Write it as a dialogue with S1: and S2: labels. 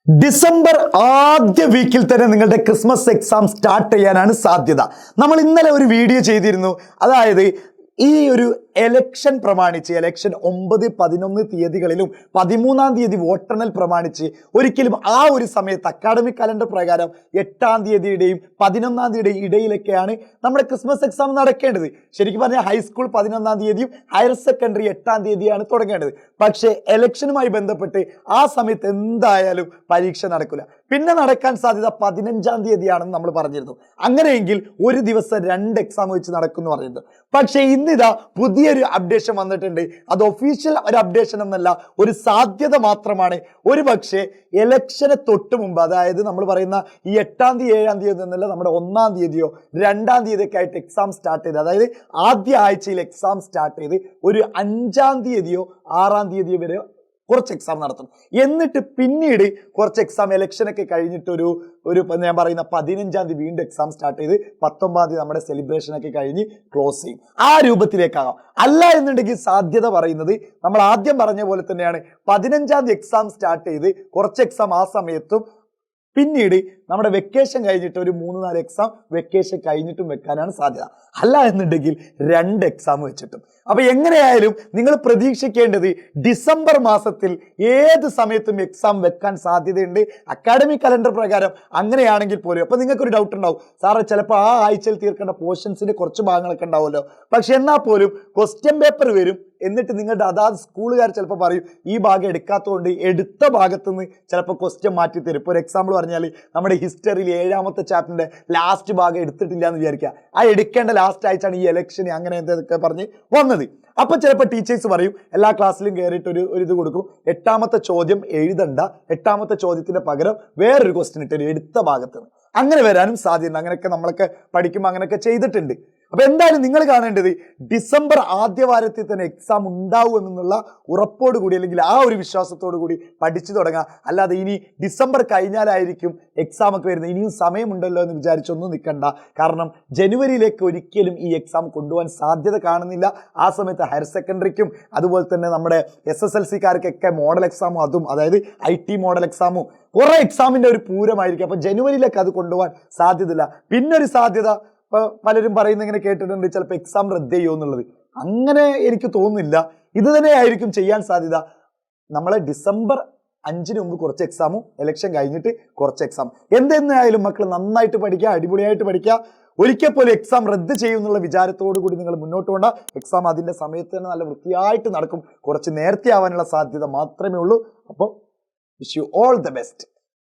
S1: December ആദ്യ വീക്കിൽ തന്നെ നിങ്ങളുടെ ക്രിസ്മസ് എക്സാം സ്റ്റാർട്ട് ചെയ്യാനാണ് സാധ്യത. നമ്മൾ ഇന്നലെ ഒരു വീഡിയോ ചെയ്തിരുന്നു. അതായത് ഈ ഒരു എലക്ഷൻ പ്രമാണിച്ച് ഇലക്ഷൻ 9, 11 തീയതികളിലും 13-ാം തീയതി വോട്ടെണ്ണൽ പ്രമാണിച്ച് ഒരിക്കലും ആ ഒരു സമയത്ത് അക്കാഡമിക് കലണ്ടർ പ്രകാരം 8-ാം തീയതിയുടെയും 11-ാം തീയതിയുടെയും ഇടയിലൊക്കെയാണ് നമ്മുടെ ക്രിസ്മസ് എക്സാം നടക്കേണ്ടത്. ശരിക്കും പറഞ്ഞാൽ ഹൈസ്കൂൾ 11-ാം തീയതിയും ഹയർ സെക്കൻഡറി 8-ാം തീയതിയാണ് തുടങ്ങേണ്ടത്. പക്ഷേ എലക്ഷനുമായി ബന്ധപ്പെട്ട് ആ സമയത്ത് എന്തായാലും പരീക്ഷ നടക്കില്ല. പിന്നെ നടക്കാൻ സാധ്യത 15-ാം തീയതിയാണെന്ന് നമ്മൾ പറഞ്ഞിരുന്നു. അങ്ങനെയെങ്കിൽ ഒരു ദിവസം 2 എക്സാം വെച്ച് നടക്കുമെന്ന് പറഞ്ഞിരുന്നു. പക്ഷേ ഇന്നിതാ പുതിയൊരു അപ്ഡേഷൻ വന്നിട്ടുണ്ട്. അത് ഒഫീഷ്യൽ ഒരു അപ്ഡേഷൻ എന്നല്ല, ഒരു സാധ്യത മാത്രമാണ്. ഒരു പക്ഷേ എലക്ഷന് തൊട്ട് മുമ്പ്, അതായത് നമ്മൾ പറയുന്ന ഈ 8-ാം തീയതി 7-ാം തീയതി എന്നല്ല, നമ്മുടെ 1-ാം തീയതിയോ 2-ാം തീയതിയൊക്കെ ആയിട്ട് എക്സാം സ്റ്റാർട്ട് ചെയ്ത്, അതായത് ആദ്യ ആഴ്ചയിൽ എക്സാം സ്റ്റാർട്ട് ചെയ്ത് ഒരു 5-ാം തീയതിയോ 6-ാം തീയതിയോ വരെ കുറച്ച് എക്സാം നടത്തും. എന്നിട്ട് പിന്നീട് കുറച്ച് എക്സാം ഇലക്ഷനൊക്കെ കഴിഞ്ഞിട്ട് ഒരു ഞാൻ പറയുന്ന 15-ാം തീയതി വീണ്ടും എക്സാം സ്റ്റാർട്ട് ചെയ്ത് 19-ാം തീയതി നമ്മുടെ സെലിബ്രേഷനൊക്കെ കഴിഞ്ഞ് ക്ലോസ് ചെയ്യും. ആ രൂപത്തിലേക്കാകാം. അല്ല എന്നുണ്ടെങ്കിൽ സാധ്യത പറയുന്നത് നമ്മൾ ആദ്യം പറഞ്ഞ പോലെ തന്നെയാണ്. 15-ാം തീയതി എക്സാം സ്റ്റാർട്ട് ചെയ്ത് കുറച്ച് എക്സാം ആ സമയത്തും പിന്നീട് നമ്മുടെ വെക്കേഷൻ കഴിഞ്ഞിട്ട് ഒരു 3-4 എക്സാം വെക്കേഷൻ കഴിഞ്ഞിട്ടും വെക്കാനാണ് സാധ്യത. അല്ല എന്നുണ്ടെങ്കിൽ 2 എക്സാം വെച്ചിട്ടും. അപ്പൊ എങ്ങനെയായാലും നിങ്ങൾ പ്രതീക്ഷിക്കേണ്ടത് ഡിസംബർ മാസത്തിൽ ഏത് സമയത്തും എക്സാം വെക്കാൻ സാധ്യതയുണ്ട് അക്കാഡമിക് കലണ്ടർ പ്രകാരം. അങ്ങനെയാണെങ്കിൽ പോലും അപ്പൊ നിങ്ങൾക്കൊരു ഡൗട്ട് ഉണ്ടാവും, സാറേ ചിലപ്പോൾ ആ ആഴ്ചയിൽ തീർക്കേണ്ട പോർഷൻസിന്റെ കുറച്ച് ഭാഗങ്ങളൊക്കെ ഉണ്ടാവുമല്ലോ, പക്ഷെ എന്നാൽ പോലും ക്വസ്റ്റ്യൻ പേപ്പർ വരും. എന്നിട്ട് നിങ്ങളുടെ അതാത് സ്കൂളുകാർ ചിലപ്പോൾ പറയും ഈ ഭാഗം എടുക്കാത്തതുകൊണ്ട് എടുത്ത ഭാഗത്തുനിന്ന് ചിലപ്പോൾ ക്വസ്റ്റ്യൻ മാറ്റി തരും. ഇപ്പോൾ ഒരു എക്സാമ്പിൾ പറഞ്ഞാൽ നമ്മുടെ ഹിസ്റ്ററിയിൽ 7-ാമത്തെ ചാപ്റ്ററിന്റെ ലാസ്റ്റ് ഭാഗം എടുത്തിട്ടില്ല എന്ന് വിചാരിക്കുക. ആ എടുക്കേണ്ട ലാസ്റ്റ് ആഴ്ചയാണ് ഈ ഇലക്ഷന് അങ്ങനെ എന്തൊക്കെ പറഞ്ഞ് വന്നത്. അപ്പൊ ചിലപ്പോൾ ടീച്ചേഴ്സ് പറയും എല്ലാ ക്ലാസ്സിലും കയറിയിട്ട് ഒരു ഇത് കൊടുക്കും, 8-ാമത്തെ ചോദ്യം എഴുതണ്ട, 8-ാമത്തെ ചോദ്യത്തിന്റെ പകരം വേറൊരു ക്വസ്റ്റ്യൻ ഇട്ടൊരു എടുത്ത ഭാഗത്ത്. അങ്ങനെ വരാനും സാധ്യതയുണ്ട്. അങ്ങനെയൊക്കെ നമ്മളൊക്കെ പഠിക്കുമ്പോൾ അങ്ങനെയൊക്കെ ചെയ്തിട്ടുണ്ട്. അപ്പൊ എന്തായാലും നിങ്ങൾ കാണേണ്ടത് ഡിസംബർ ആദ്യ വാരത്തിൽ തന്നെ എക്സാം ഉണ്ടാവുമെന്നുള്ള ഉറപ്പോട് കൂടി, അല്ലെങ്കിൽ ആ ഒരു വിശ്വാസത്തോടു കൂടി പഠിച്ചു തുടങ്ങുക. അല്ലാതെ ഇനി ഡിസംബർ കഴിഞ്ഞാലായിരിക്കും എക്സാം ഒക്കെ വരുന്നത്, ഇനിയും സമയമുണ്ടല്ലോ എന്ന് വിചാരിച്ചൊന്നും നിൽക്കണ്ട. കാരണം ജനുവരിയിലേക്ക് ഒരിക്കലും ഈ എക്സാം കൊണ്ടുപോകാൻ സാധ്യത കാണുന്നില്ല. ആ സമയത്ത് ഹയർ സെക്കൻഡറിക്കും അതുപോലെ തന്നെ നമ്മുടെ SSLC-കാർക്കൊക്കെ മോഡൽ എക്സാമും, അതും അതായത് IT മോഡൽ എക്സാമും കുറെ എക്സാമിന്റെ ഒരു പൂരമായിരിക്കും. അപ്പൊ ജനുവരിയിലേക്ക് അത് കൊണ്ടുപോകാൻ സാധ്യതയില്ല. പിന്നൊരു സാധ്യത പലരും പറയുന്ന ഇങ്ങനെ കേട്ടിട്ടുണ്ട്, ചിലപ്പോൾ എക്സാം റദ്ദ് ചെയ്യുമോ എന്നുള്ളത്. അങ്ങനെ എനിക്ക് തോന്നുന്നില്ല. ഇത് തന്നെ ആയിരിക്കും ചെയ്യാൻ സാധ്യത. നമ്മളെ ഡിസംബർ 5-ന് മുമ്പ് കുറച്ച് എക്സാമും ഇലക്ഷൻ കഴിഞ്ഞിട്ട് കുറച്ച് എക്സാം. എന്തെന്നായാലും മക്കൾ നന്നായിട്ട് പഠിക്കുക, അടിപൊളിയായിട്ട് പഠിക്കുക. ഒരിക്കൽ പോലും എക്സാം റദ്ദ് ചെയ്യുമെന്നുള്ള വിചാരത്തോടു കൂടി നിങ്ങൾ മുന്നോട്ട് കൊണ്ട എക്സാം അതിന്റെ സമയത്ത് തന്നെ നല്ല വൃത്തിയായിട്ട് നടക്കും. കുറച്ച് നേരത്തെ ആവാനുള്ള സാധ്യത മാത്രമേ ഉള്ളൂ. അപ്പോൾ wish you all the best.